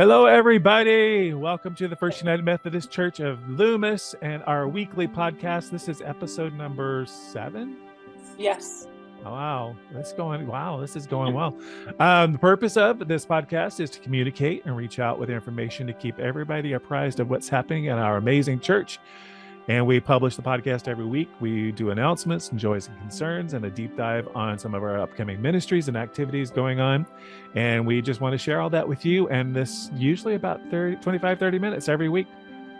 Hello, everybody. Welcome to the First United Methodist Church of Loomis and our weekly podcast. This is episode number 7. Yes. Oh, wow. This is going well. The purpose of this podcast is to communicate and reach out with information to keep everybody apprised of what's happening in our amazing church. And we publish the podcast every week. We do announcements and joys and concerns and a deep dive on some of our upcoming ministries and activities going on. And we just want to share all that with you. And this usually about 30 minutes every week.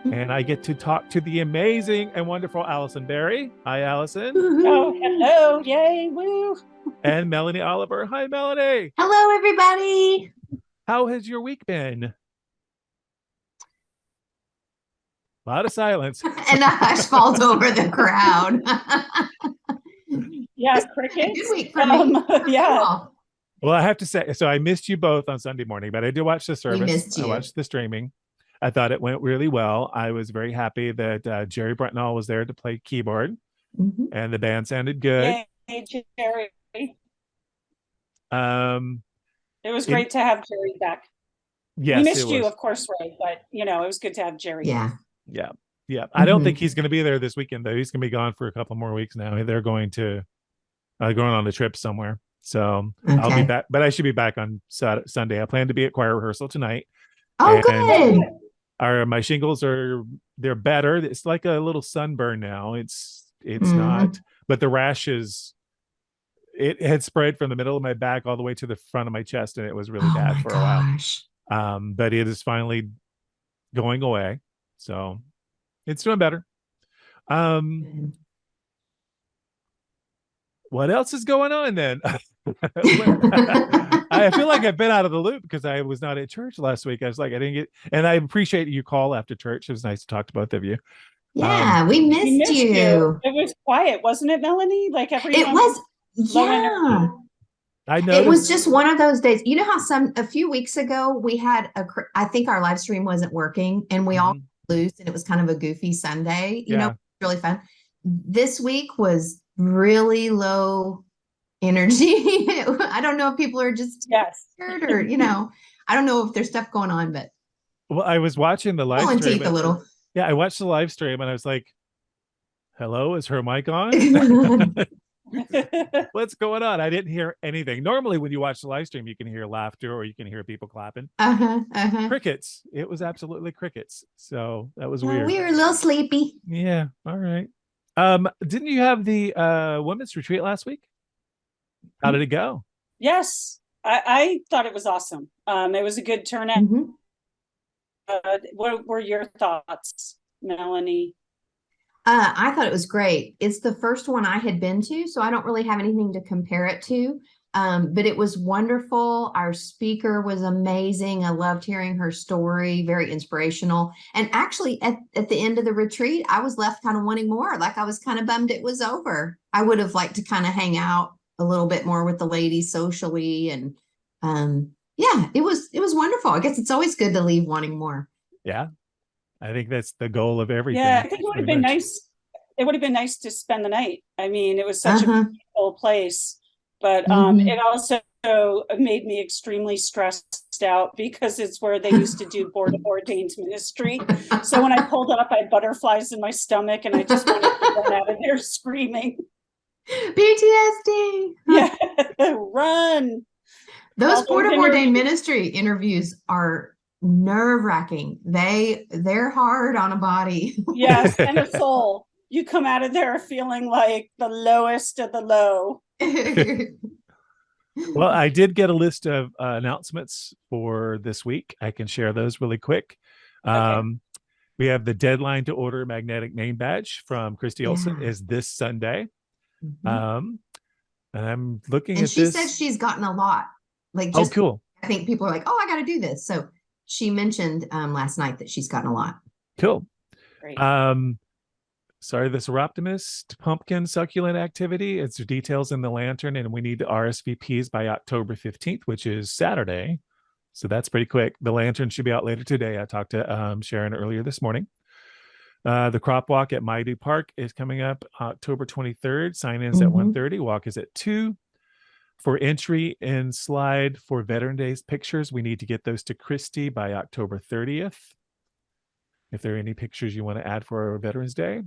And I get to talk to the amazing and wonderful Allison Berry. Hi, Allison. Oh, hello. Yay. Woo. And Melanie Oliver. Hi, Melanie. Hello, everybody. How has your week been? A lot of silence. And a hush falls over the crowd. Yeah, crickets. Good week for me. Yeah. Cool. Well, I have to say, so I missed you both on Sunday morning, but I did watch the service. missed you. I watched the streaming. I thought it went really well. I was very happy that Jerry Brentnall was there to play keyboard, and the band sounded good. Yay, Jerry. It was great to have Jerry back. Yes, we missed you, of course, Ray, but it was good to have Jerry. Yeah. I don't think he's going to be there this weekend, though. He's going to be gone for a couple more weeks now. They're going on a trip somewhere. So I'll be back, but I should be back on Sunday. I plan to be at choir rehearsal tonight. Oh, good. My shingles they're better. It's like a little sunburn now. It's not, but the rash it had spread from the middle of my back all the way to the front of my chest, and it was really bad for a while. But it is finally going away. So it's doing better. What else is going on then? I feel like I've been out of the loop because I was not at church last week. I was like, I didn't get, and I appreciate you call after church. It was nice to talk to both of you. Yeah, we missed you. It was quiet, wasn't it, Melanie? Like everyone. It was. Yeah. I know it was just one of those days. You know how a few weeks ago we had I think our live stream wasn't working and we all loose and it was kind of a goofy Sunday, really fun. This week was really low energy. I don't know if people are just scared or, I don't know if there's stuff going on, but. Well, I was watching the live stream. Teeth a little. Yeah, I watched the live stream and I was like, hello, is her mic on? What's going on? I didn't hear anything. Normally when you watch the live stream, you can hear laughter or you can hear people clapping. Crickets. It was absolutely crickets. So that was weird. We were a little sleepy. Yeah. All right. Didn't you have the women's retreat last week? How did it go? Yes. I thought it was awesome. It was a good turnout. What were your thoughts, Melanie? I thought it was great. It's the first one I had been to, so I don't really have anything to compare it to. But it was wonderful. Our speaker was amazing. I loved hearing her story, very inspirational. And actually, at the end of the retreat, I was left kind of wanting more. Like I was kind of bummed it was over. I would have liked to kind of hang out a little bit more with the ladies socially. And it was wonderful. I guess it's always good to leave wanting more. Yeah. I think that's the goal of everything. Yeah, I think it would have been nice. It would have been nice to spend the night. I mean, it was such a beautiful place, but it also made me extremely stressed out because it's where they used to do board ordained ministry. So when I pulled up, I had butterflies in my stomach, and I just wanted to run out of there screaming. PTSD. Yeah, run. Those board ordained ministry interviews are nerve-wracking. They're hard on a body. Yes, and a soul. You come out of there feeling like the lowest of the low. Well, I did get a list of announcements for this week. I can share those really quick. We have the deadline to order a magnetic name badge from Christy Olson is this Sunday. And I'm looking at this. And she says she's gotten a lot. Cool. I think people are like, I got to do this. So she mentioned last night that she's gotten a lot. Cool. Great. Sorry, this Optimist pumpkin succulent activity. It's details in the lantern, and we need the RSVPs by October 15th, which is Saturday. So that's pretty quick. The lantern should be out later today. I talked to Sharon earlier this morning. The crop walk at Maidu Park is coming up October 23rd. Sign-ins at 1:30. Walk is at 2. For entry and slide for Veteran Days pictures, we need to get those to Christy by October 30th. If there are any pictures you want to add for our Veterans Day.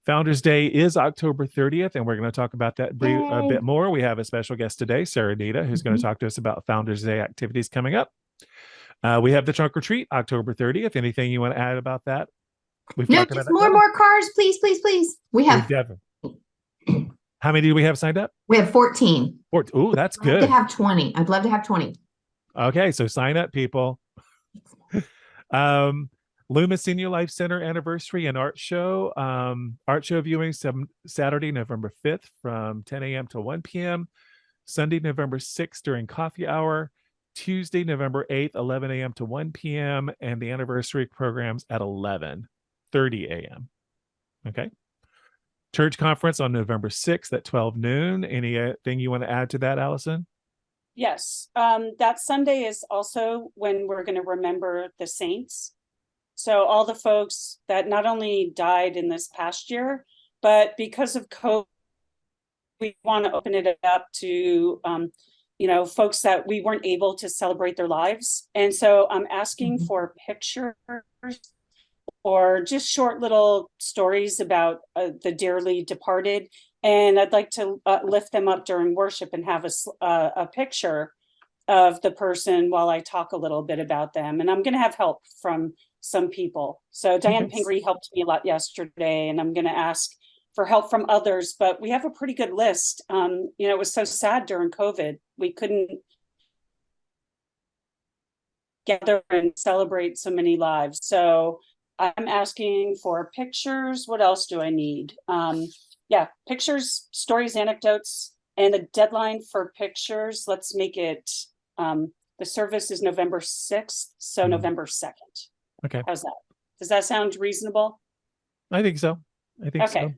Founders Day is October 30th, and we're going to talk about that a bit more. We have a special guest today, Sarah Nitta, who's going to talk to us about Founders Day activities coming up. We have the trunk or treat October 30th. Anything you want to add about that? No, just more cars, please. We have. How many do we have signed up? We have 14. Oh, that's good. I'd love to have 20. I'd love to have 20. Okay, so sign up, people. Loomis Senior Life Center anniversary and art show. Art show viewing Saturday, November 5th from 10 a.m. to 1 p.m. Sunday, November 6th during coffee hour. Tuesday, November 8th, 11 a.m. to 1 p.m. And the anniversary programs at 11:30 a.m. Okay. Church conference on November 6th at 12 noon. Anything you want to add to that, Allison? Yes. That Sunday is also when we're going to remember the saints. So all the folks that not only died in this past year, but because of COVID, we want to open it up to, folks that we weren't able to celebrate their lives. And so I'm asking for pictures or just short little stories about the dearly departed. And I'd like to lift them up during worship and have a picture of the person while I talk a little bit about them. And I'm going to have help from some people. So Diane Pingree helped me a lot yesterday, and I'm going to ask for help from others, but we have a pretty good list. It was so sad during COVID. We couldn't gather and celebrate so many lives. So I'm asking for pictures. What else do I need? Pictures, stories, anecdotes, and the deadline for pictures. Let's make it, the service is November 6th. So November 2nd. Okay. How's that? Does that sound reasonable? I think so. Okay.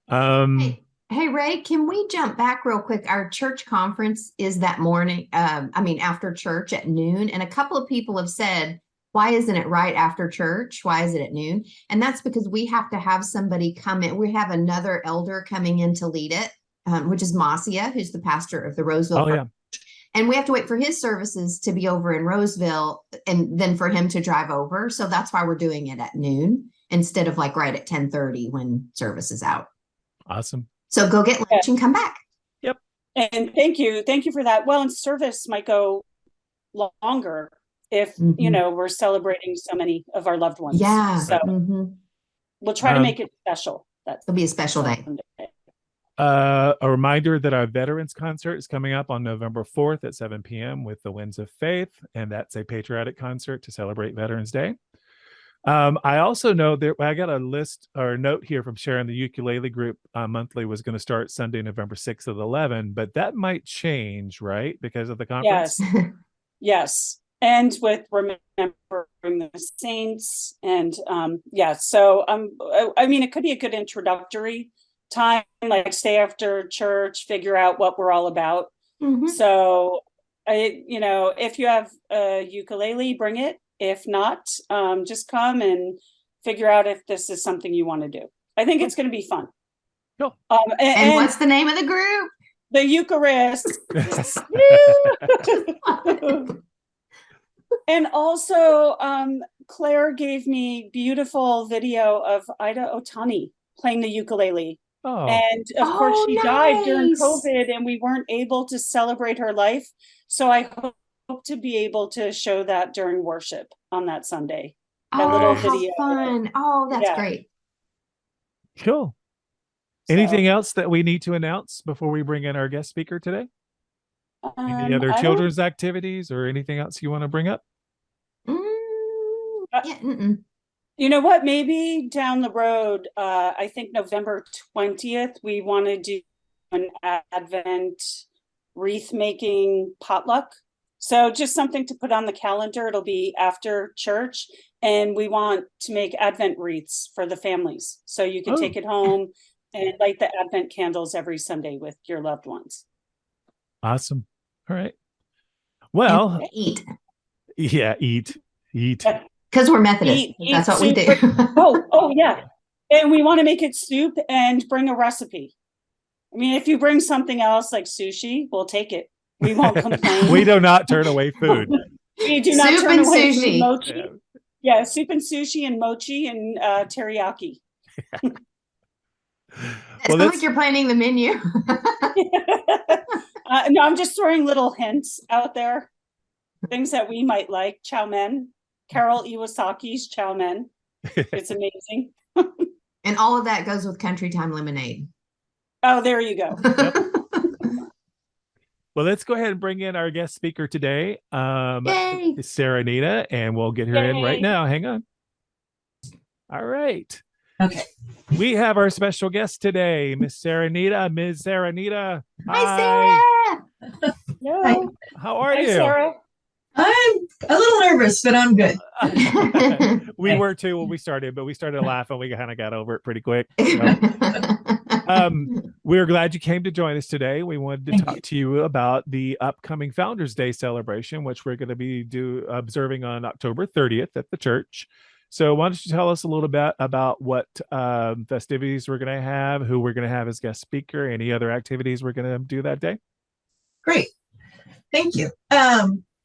Hey, Ray, can we jump back real quick? Our church conference is that morning. After church at noon. And a couple of people have said, why isn't it right after church? Why is it at noon? And that's because we have to have somebody come in. We have another elder coming in to lead it, which is Marcia, who's the pastor of the Roseville. Oh, yeah. And we have to wait for his services to be over in Roseville and then for him to drive over. So that's why we're doing it at noon instead of right at 10:30 when service is out. Awesome. So go get lunch and come back. Yep. And thank you for that. Well, and service might go longer if, we're celebrating so many of our loved ones. Yeah. So we'll try to make it special. It'll be a special day. A reminder that our Veterans Concert is coming up on November 4th at 7 p.m. with the Winds of Faith, and that's a patriotic concert to celebrate Veterans Day. I also know that I got a list or a note here from Sharon. The ukulele group monthly was going to start Sunday, November 6th at 11, but that might change, right? Because of the conference? Yes. Yes. And with remembering the saints and so it could be a good introductory time, stay after church, figure out what we're all about. So if you have a ukulele, bring it. If not, just come and figure out if this is something you want to do. I think it's going to be fun. Cool. And what's the name of the group? The Eucharist. And also, Claire gave me beautiful video of Ida Otani playing the ukulele. Oh. And of course, she died during COVID, and we weren't able to celebrate her life. So I hope to be able to show that during worship on that Sunday. That little video. Fun. Oh, that's great. Cool. Anything else that we need to announce before we bring in our guest speaker today? Any other children's activities or anything else you want to bring up? You know what? Maybe down the road, I think November 20th, we want to do an Advent wreath making potluck. So just something to put on the calendar. It'll be after church, and we want to make Advent wreaths for the families. So you can take it home and light the Advent candles every Sunday with your loved ones. Awesome. All right. Well, eat. Yeah, eat. Because we're Methodist. That's what we do. Oh, yeah. And we want to make it soup and bring a recipe. I mean, if you bring something else like sushi, we'll take it. We won't complain. We do not turn away food. We do not Soup turn and away sushi. food. Mochi. Yeah, soup and sushi and mochi and teriyaki. It sounds like you're planning the menu. No, I'm just throwing little hints out there. Things that we might like. Chow mein. Carol Iwasaki's chow mein. It's amazing. And all of that goes with Country Time Lemonade. Oh, there you go. Yep. Well, let's go ahead and bring in our guest speaker today, Sarah Nitta, and we'll get her in right now. Hang on. All right. Okay. We have our special guest today, Miss Sarah Nitta. Ms. Sarah Nitta. Hi, Sarah. Hello. How are you? Sarah. I'm a little nervous, but I'm good. We were too when we started, but we started laughing. We kind of got over it pretty quick. We're glad you came to join us today. We wanted to talk to you about the upcoming Founders Day celebration, which we're going to be observing on October 30th at the church. So why don't you tell us a little bit about what festivities we're going to have, who we're going to have as guest speaker, any other activities we're going to do that day? Great. Thank you.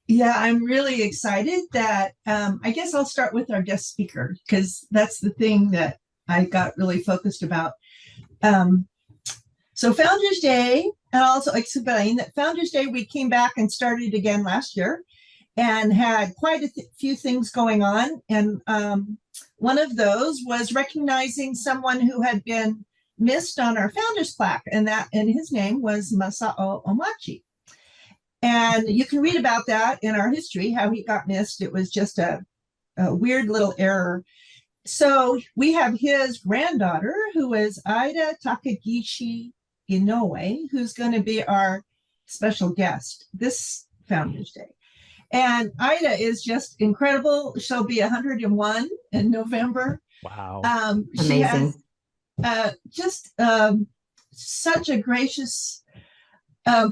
Yeah, I'm really excited that I guess I'll start with our guest speaker because that's the thing that I got really focused about. So Founders Day, and I'll also explain that Founders Day, we came back and started again last year and had quite a few things going on. And one of those was recognizing someone who had been missed on our founders plaque, and his name was Masao Omachi. And you can read about that in our history, how he got missed. It was just a weird little error. So we have his granddaughter, who is Ida Takagishi Inoue, who's going to be our special guest this Founders Day. And Ida is just incredible. She'll be 101 in November. Wow. Amazing. She has just such a gracious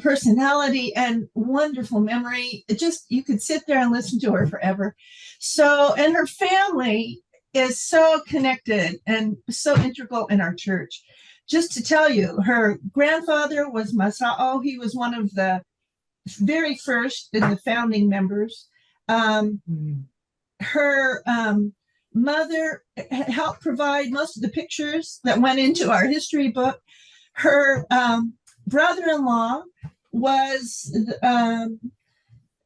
personality and wonderful memory. You could sit there and listen to her forever. So, and her family is so connected and so integral in our church. Just to tell you, her grandfather was Masao. He was one of the very first in the founding members. Her mother helped provide most of the pictures that went into our history book. Her brother-in-law was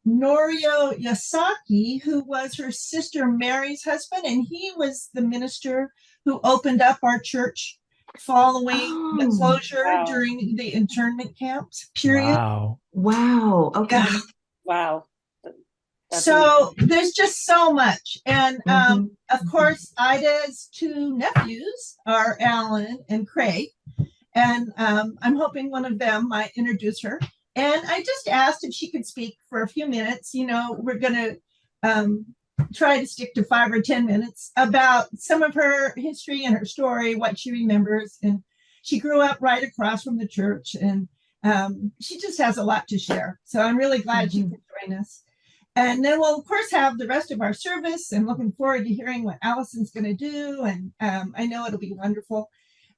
Norio Yasaki, who was her sister Mary's husband, and he was the minister who opened up our church following the closure during the internment camps period. Wow. Okay. Yeah. Wow. So there's just so much. And of course, Ida's two nephews are Alan and Craig. And I'm hoping one of them might introduce her. And I just asked if she could speak for a few minutes. You know, we're going to try to stick to 5 or 10 minutes about some of her history and her story, what she remembers. And she grew up right across from the church, and she just has a lot to share. So I'm really glad she could join us. And then we'll, of course, have the rest of our service, and looking forward to hearing what Allison's going to do. And I know it'll be wonderful.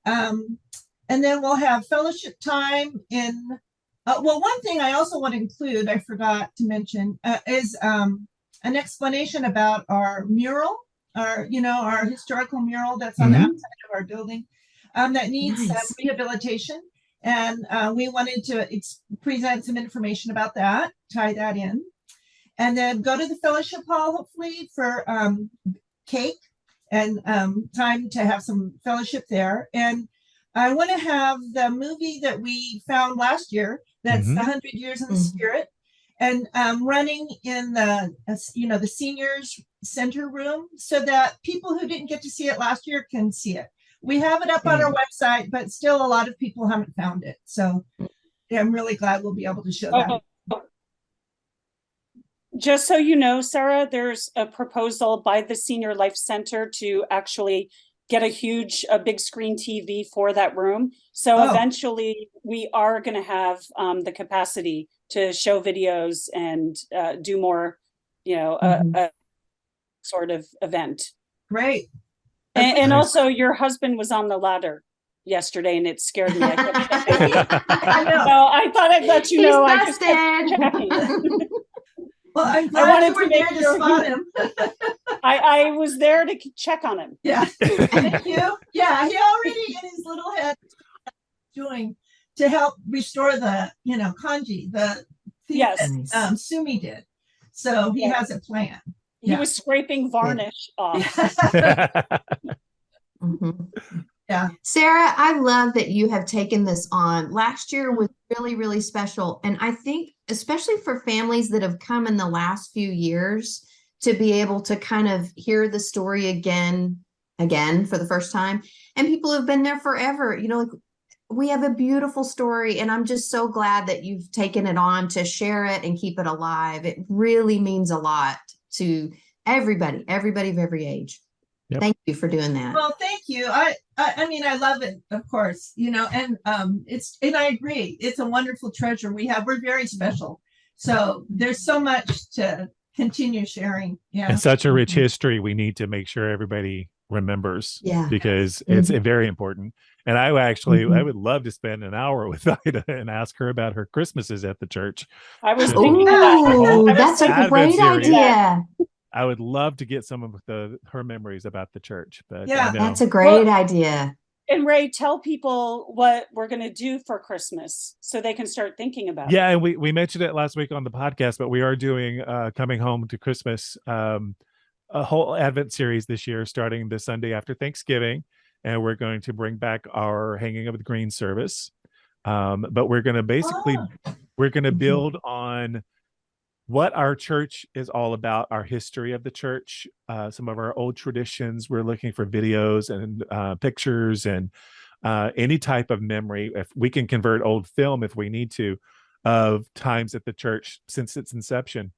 And then we'll have fellowship time in, well, one thing I also want to include, I forgot to mention, is an explanation about our mural, our historical mural that's on the outside of our building that needs some rehabilitation. And we wanted to present some information about that, tie that in. And then go to the fellowship hall, hopefully, for cake and time to have some fellowship there. And I want to have the movie that we found last year, that's 100 Years in the Spirit, and running in the seniors center room so that people who didn't get to see it last year can see it. We have it up on our website, but still a lot of people haven't found it. So I'm really glad we'll be able to show that. Just so you know, Sarah, there's a proposal by the Senior Life Center to actually get a big screen TV for that room. So eventually we are going to have the capacity to show videos and do more, a sort of event. Great. And also your husband was on the ladder. yesterday, and it scared me. I kept checking. I know. So I thought I'd let you know. I just He's kept checking. Well, I'm I glad wanted you were to there make to sure spot him. I was there to check on him. Yeah. Thank you. Yeah, he already in his little head doing to help restore the, kanji, the thing Yes. that Sumi did. So he has a plan. He was scraping varnish off. Yeah. Sarah, I love that you have taken this on. Last year was really, really special. And I think, especially for families that have come in the last few years, to be able to kind of hear the story again for the first time. And people have been there forever. Like, we have a beautiful story. And I'm just so glad that you've taken it on to share it and keep it alive. It really means a lot to everybody of every age. Yep. Thank you for doing that. Well, thank you. I mean, I love it, of course, and I agree. It's a wonderful treasure we have. We're very special. So there's so much to continue sharing. Yeah. And such a rich history. We need to make sure everybody remembers, because it's very important. And I would love to spend an hour with Ida and ask her about her Christmases at the church. I was thinking that. That's a great idea. I would love to get some of her memories about the church. But that's a great idea. And Ray, tell people what we're going to do for Christmas so they can start thinking about it. Yeah, and we mentioned it last week on the podcast, but we are doing Coming Home to Christmas, a whole Advent series this year, starting the Sunday after Thanksgiving. And we're going to bring back our Hanging of the Green service. But we're going to we're going to build on what our church is all about, our history of the church, some of our old traditions. We're looking for videos and pictures and any type of memory. If we can convert old film, if we need to, of times at the church since its inception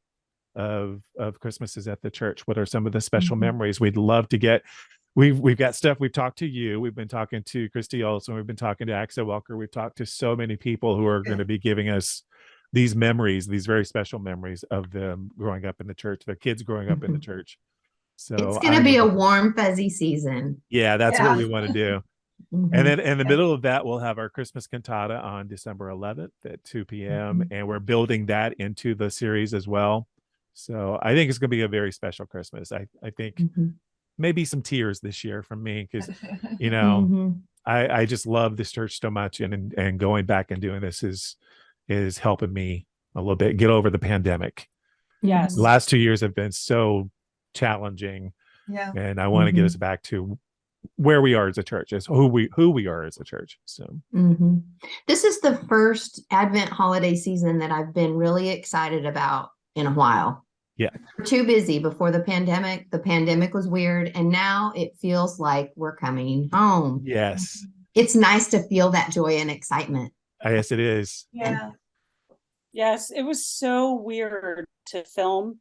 of Christmases at the church. What are some of the special memories we'd love to get? We've got stuff. We've talked to you. We've been talking to Christy Olson. We've been talking to Axel Welker. We've talked to so many people who are going to be giving us these memories, these very special memories of them growing up in the church, their kids growing up in the church. So it's going to be a warm, fuzzy season. Yeah, that's what we want to do. And then in the middle of that, we'll have our Christmas cantata on December 11th at 2 p.m. And we're building that into the series as well. So I think it's going to be a very special Christmas. I think maybe some tears this year from me, because, I just love this church so much. And going back and doing this is helping me a little bit get over the pandemic. Yes. The last 2 years have been so challenging. Yeah. And I want to get us back to where we are as a church, as who we are as a church. So this is the first Advent holiday season that I've been really excited about in a while. Yeah. We're too busy before the pandemic. The pandemic was weird. And now it feels like we're coming home. Yes. It's nice to feel that joy and excitement. Yes, it is. Yeah. Yes, it was so weird to film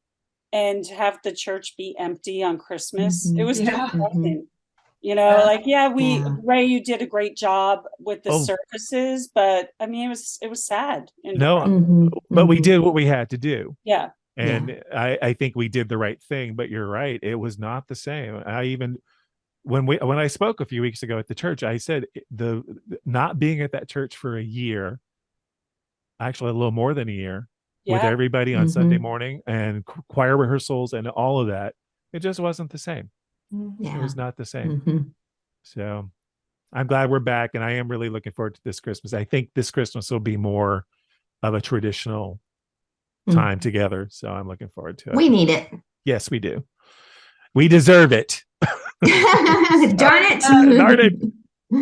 and have the church be empty on Christmas. It was depressing. Ray, you did a great job with the services, but I mean, it was sad. But we did what we had to do. Yeah. And I think we did the right thing, but you're right. It was not the same. When I spoke a few weeks ago at the church, I said the not being at that church for a year, actually a little more than a year, with everybody on Sunday morning and choir rehearsals and all of that, it just wasn't the same. It was not the same. So I'm glad we're back, and I am really looking forward to this Christmas. I think this Christmas will be more of a traditional time together. So I'm looking forward to it. We need it. Yes, we do. We deserve it. Darn it. Darn it.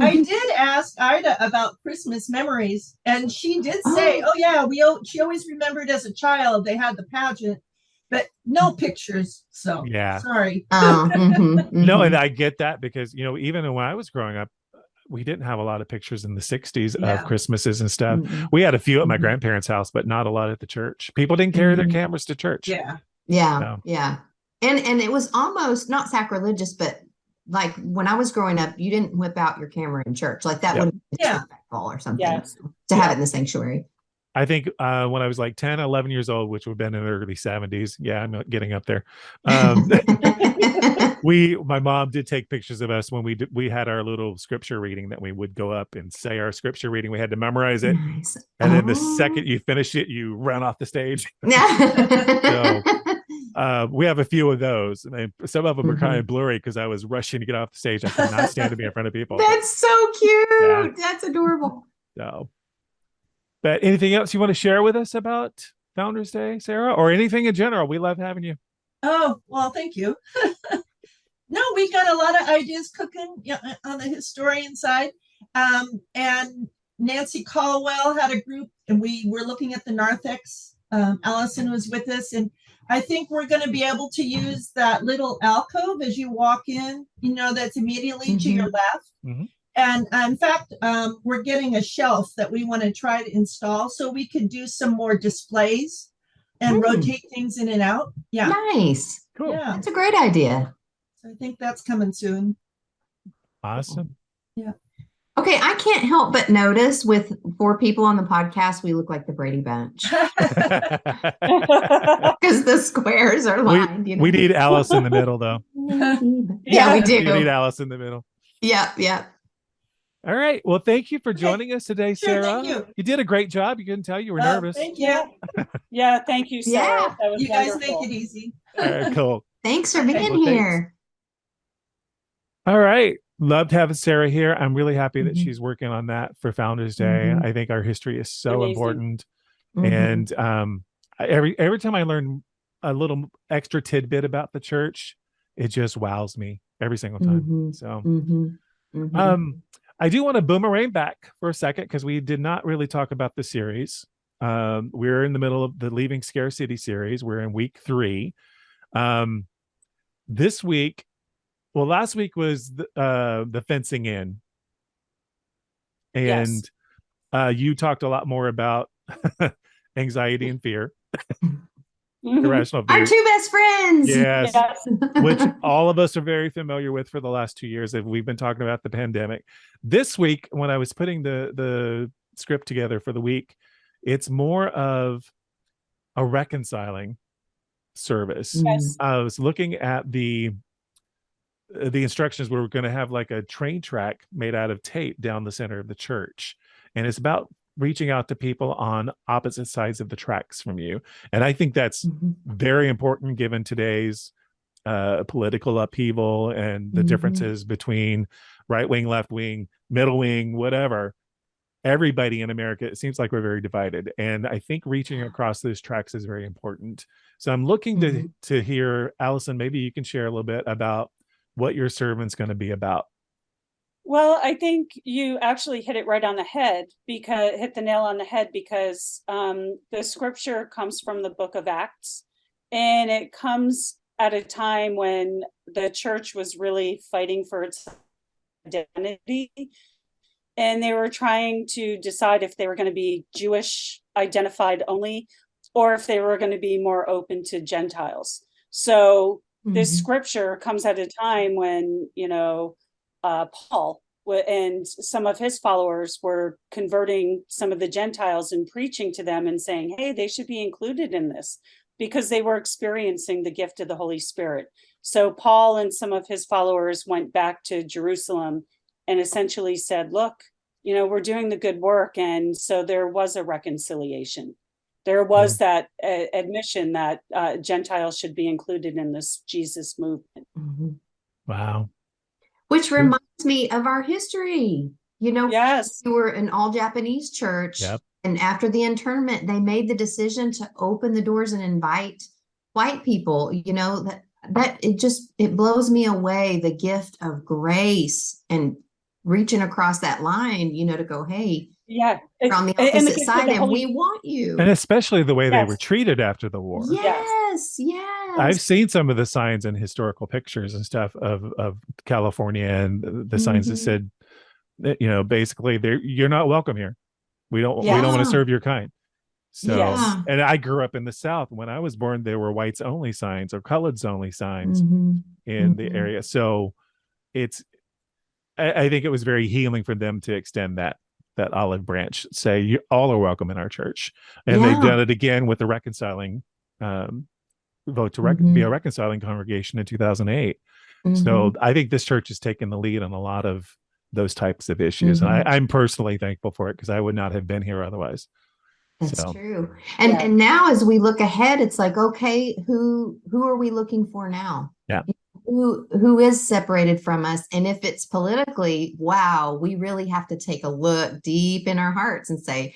I did ask Ida about Christmas memories, and she did say, she always remembered as a child they had the pageant, but no pictures. So sorry. No, and I get that, because even when I was growing up, we didn't have a lot of pictures in the 60s of Christmases and stuff. We had a few at my grandparents' house, but not a lot at the church. People didn't carry their cameras to church. Yeah. And it was almost not sacrilegious, but like when I was growing up, you didn't whip out your camera in church. Like that would be disrespectful or something to have it in the sanctuary. I think when I was like 10, 11 years old, which would have been in the early 70s. Yeah, I'm getting up there. My mom did take pictures of us when we had our little scripture reading that we would go up and say our scripture reading. We had to memorize it. Nice. And then the second you finish it, you run off the stage. So we have a few of those. And some of them are kind of blurry because I was rushing to get off the stage. I could not stand to be in front of people. That's so cute. Yeah. That's adorable. So, but anything else you want to share with us about Founders Day, Sarah, or anything in general? We love having you. Oh, well, thank you. No, we got a lot of ideas cooking on the historian side. And Nancy Caldwell had a group, and we were looking at the narthex. Allison was with us, and I think we're going to be able to use that little alcove as you walk in, that's immediately to your left. And in fact, we're getting a shelf that we want to try to install so we could do some more displays and rotate things in and out. Yeah. Nice. Cool. Yeah. That's a great idea. So I think that's coming soon. Awesome. Yeah. Okay, I can't help but notice with 4 people on the podcast, we look like the Brady Bunch because the squares are lined. We need Alice in the middle, though. Yeah, we do. We need Alice in the middle. Yeah. All right. Well, thank you for joining us today, Sure, Sarah. thank you. You did a great job. You couldn't tell you were nervous. Thank you. Yeah, thank you, Sarah. Yeah. That was You guys wonderful. make it easy. All right, cool. Thanks for being Well, here. All right. Loved having Sarah here. I'm really happy that Mhm. she's working on that for Founders Day. Mhm. I think our history is so Amazing. important. Mhm. And every time I learn a little extra tidbit about the church, it just wows me every single time. Mhm. So Mhm. Mhm. I do want to boomerang back for a second because we did not really talk about the series. We're in the middle of the Leaving Scarcity series. We're in week 3. This week, well, last week was the fencing in, and you talked a lot more about anxiety and fear, irrational fear. Our 2 best friends. Yes. Yes. Which all of us are very familiar with for the last 2 years. We've been talking about the pandemic. This week, when I was putting the script together for the week, it's more of a reconciling service. Yes. I was looking at the instructions. We were going to have like a train track made out of tape down the center of the church, and it's about reaching out to people on opposite sides of the tracks from you. And I think that's very important given today's political upheaval and the differences between right wing, left wing, middle wing, whatever. Everybody in America, it seems like we're very divided. And I think reaching across those tracks is very important. So I'm looking to hear, Allison, maybe you can share a little bit about what your sermon's going to be about. Well, I think you actually hit it right on the head, because hit the nail on the head, because the scripture comes from the book of Acts, and it comes at a time when the church was really fighting for its identity, and they were trying to decide if they were going to be Jewish identified only, or if they were going to be more open to Gentiles. So this scripture comes at a time when, Paul and some of his followers were converting some of the Gentiles and preaching to them and saying, hey, they should be included in this, because they were experiencing the gift of the Holy Spirit. So Paul and some of his followers went back to Jerusalem and essentially said, look, we're doing the good work. And so there was a reconciliation. There was that admission that Gentiles should be included in this Jesus movement. Wow. Which reminds me of our history. Yes. We were an all Japanese church. Yep. And after the internment, they made the decision to open the doors and invite white people. That it blows me away, the gift of grace and reaching across that line, to go, hey, yeah, we're on the opposite side and we want you. And especially the way they were treated after the war. Yes. I've seen some of the signs and historical pictures and stuff of California, and the signs that said that, basically you're not welcome here. We don't want to serve your kind. So, and I grew up in the South. When I was born, there were whites only signs or coloreds only signs in the area. So I think it was very healing for them to extend that olive branch, say you all are welcome in our church. And they've done it again with the reconciling vote to be a reconciling congregation in 2008. So I think this church has taken the lead on a lot of those types of issues. And I'm personally thankful for it because I would not have been here otherwise. That's true. And now as we look ahead, it's like, okay, who are we looking for now? Yeah. Who is separated from us? And if it's politically, wow, we really have to take a look deep in our hearts and say,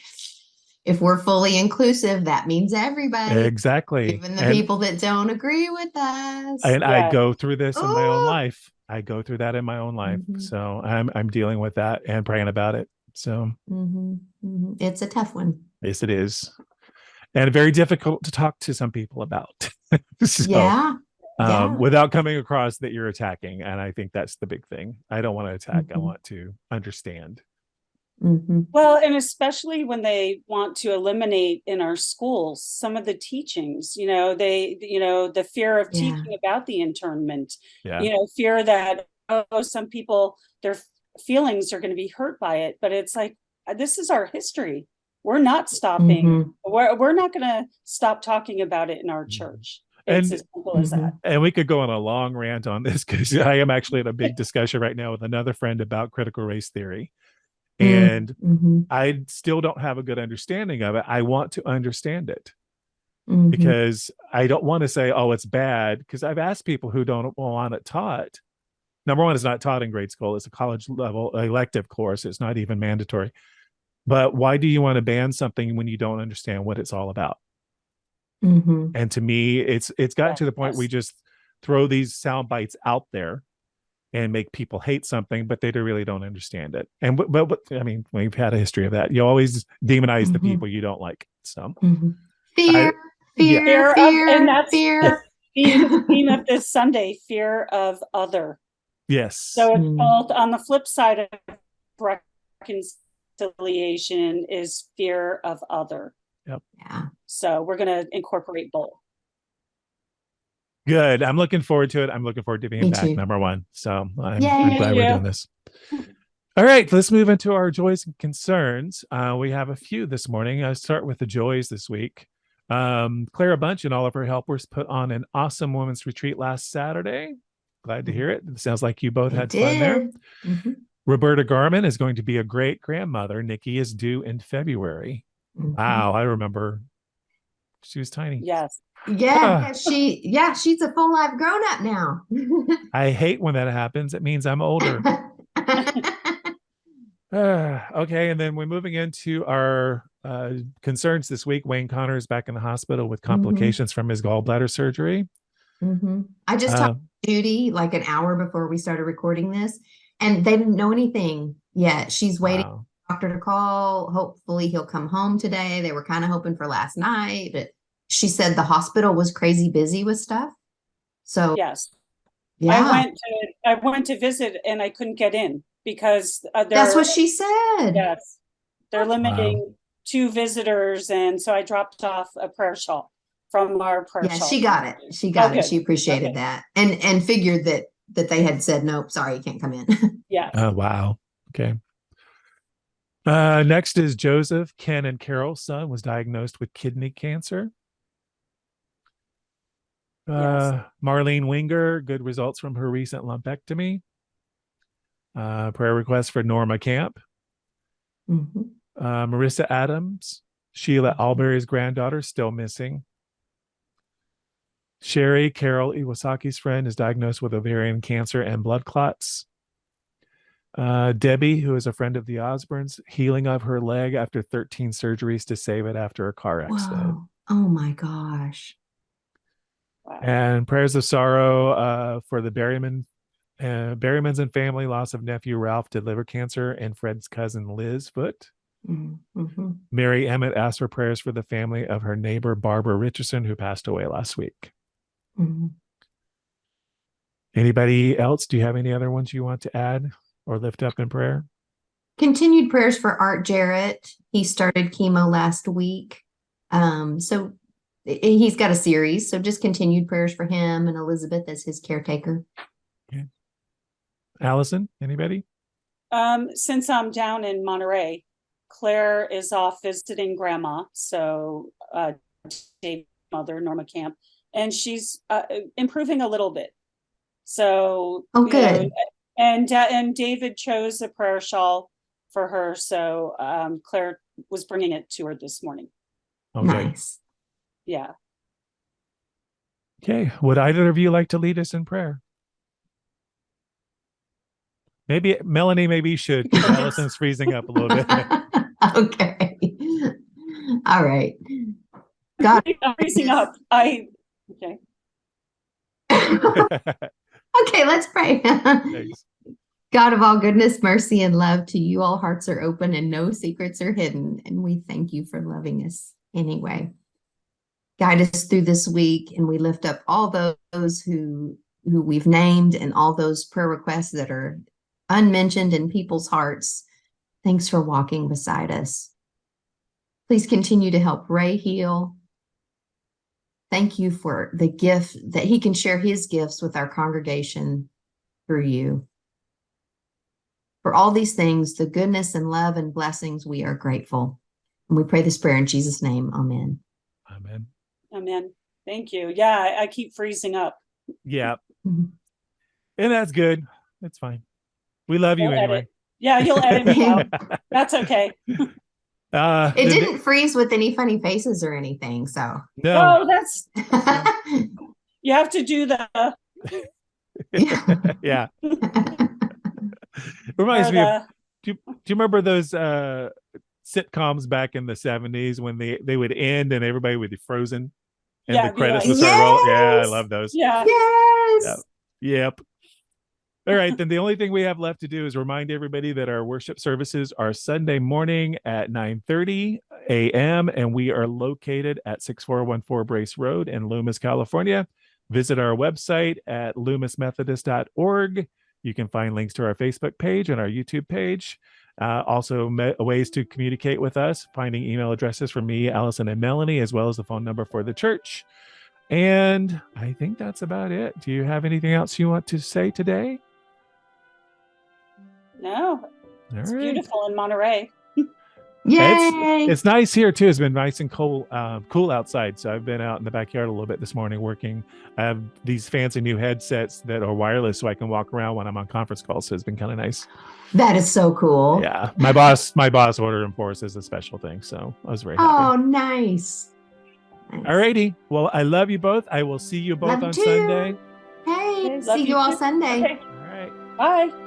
if we're fully inclusive, that means everybody. Exactly. Even the people that don't agree with us. And I go through this in my own life. I go through that in my own life. So I'm dealing with that and praying about it. So it's a tough one. Yes, it is. And very difficult to talk to some people about. So, without coming across that you're attacking. And I think that's the big thing. I don't want to attack. I want to understand. Well, and especially when they want to eliminate in our schools some of the teachings, the fear of teaching about the internment, fear that, some people, their feelings are going to be hurt by it. But it's like, this is our history. We're not stopping. We're not going to stop talking about it in our church. It's as simple as that. And we could go on a long rant on this because I am actually in a big discussion right now with another friend about critical race theory. And I still don't have a good understanding of it. I want to understand it because I don't want to say, oh, it's bad. Because I've asked people who don't want it taught. Number one, it's not taught in grade school. It's a college level elective course. It's not even mandatory. But why do you want to ban something when you don't understand what it's all about? And to me, it's gotten to the point we just throw these sound bites out there and make people hate something, but they really don't understand it. And but I mean, we've had a history of that. You always demonize the people you don't like. So fear, and that's the theme of this Sunday: fear of other. Yes. So it's both on the flip side of reconciliation is fear of other. Yep. Yeah. So we're going to incorporate both. Good. I'm looking forward to it. I'm looking forward to being back, number one. So I'm glad we're doing this. All right, let's move into our joys and concerns. We have a few this morning. I'll start with the joys this week. Clara Bunch and all of her helpers put on an awesome women's retreat last Saturday. Glad to hear it. It sounds like you both had fun there. Roberta Garman is going to be a great grandmother. Nikki is due in February. Wow, I remember she was tiny. Yes. She's a full life grown up now. I hate when that happens. It means I'm older. Okay, and then we're moving into our concerns this week. Wayne Connor is back in the hospital with complications from his gallbladder surgery. I just talked to Judy like an hour before we started recording this, and they didn't know anything yet. She's waiting for the doctor to call. Hopefully he'll come home today. They were kind of hoping for last night, but she said the hospital was crazy busy with stuff. So yes, I went to visit and I couldn't get in because that's what she said. Yes, they're limiting 2 visitors, and so I dropped off a prayer shawl from our prayer shawl. She got it. She got it. She appreciated that and figured that they had said nope, sorry, you can't come in. Yeah. Oh wow. Okay. Next is Joseph, Ken, and Carol's son was diagnosed with kidney cancer. Marlene Winger, good results from her recent lumpectomy. Prayer request for Norma Camp. Marissa Adams, Sheila Alberry's granddaughter, still missing. Sherry Carol Iwasaki's friend is diagnosed with ovarian cancer and blood clots. Debbie, who is a friend of the Osborns, healing of her leg after 13 surgeries to save it after a car accident. Whoa. Oh my gosh. And prayers of sorrow for the Berrymans and family, loss of nephew Ralph to liver cancer, and Fred's cousin Liz Foot. Mary Emmett asked for prayers for the family of her neighbor Barbara Richardson, who passed away last week. Anybody else? Do you have any other ones you want to add or lift up in prayer? Continued prayers for Art Jarrett. He started chemo last week. So he's got a series. So just continued prayers for him and Elizabeth as his caretaker. Okay. Allison, anybody? Since I'm down in Monterey, Claire is off visiting grandma. So Dave's mother, Norma Camp, and she's improving a little bit. So, Oh, you know, good. and David chose a prayer shawl for her. So Claire was bringing it to her this morning. Okay. Nice. Yeah. Okay. Would either of you like to lead us in prayer? Maybe Melanie, maybe you should, because Allison's freezing up a little bit. Okay. All right. God. I'm freezing up. Okay. Okay, let's pray. Thanks. God of all goodness, mercy, and love, to you all hearts are open and no secrets are hidden. And we thank you for loving us anyway. Guide us through this week, and we lift up all those who we've named and all those prayer requests that are unmentioned in people's hearts. Thanks for walking beside us. Please continue to help Ray heal. Thank you for the gift that he can share his gifts with our congregation through you. For all these things, the goodness and love and blessings, we are grateful. And we pray this prayer in Jesus' name. Amen. Amen. Amen. Thank you. Yeah, I keep freezing up. Yeah. Mhm. And that's good. That's fine. We love you You'll anyway. edit. Yeah, you'll edit me out. That's okay. It didn't freeze with any funny faces or anything, so. No. Oh, that's you have to do the Yeah. Reminds me of, do you remember those sitcoms back in the 70s when they would end and everybody would be frozen and Yeah, the credits like, would start rolling? Yeah, I Yes! love those. yeah. Yes. Yep. All right, then the only thing we have left to do is remind everybody that our worship services are Sunday morning at 9:30 a.m. and we are located at 6414 Brace Road in Loomis, California. Visit our website at loomismethodist.org. You can find links to our Facebook page and our YouTube page. Also, ways to communicate with us, finding email addresses for me, Allison, and Melanie, as well as the phone number for the church. And I think that's about it. Do you have anything else you want to say today? No, it's beautiful in Monterey. Yay. It's nice here too. It's been nice and cool outside. So I've been out in the backyard a little bit this morning working. I have these fancy new headsets that are wireless, so I can walk around when I'm on conference calls. So it's been kind of nice. That is so cool. Yeah, my boss ordered them for us as a special thing, so I was very happy. Oh, nice. All righty. Well, I love you both. I will see you both Love you on too. Sunday. Hey, Okay, love see you you all too. Sunday. Okay, All right. bye.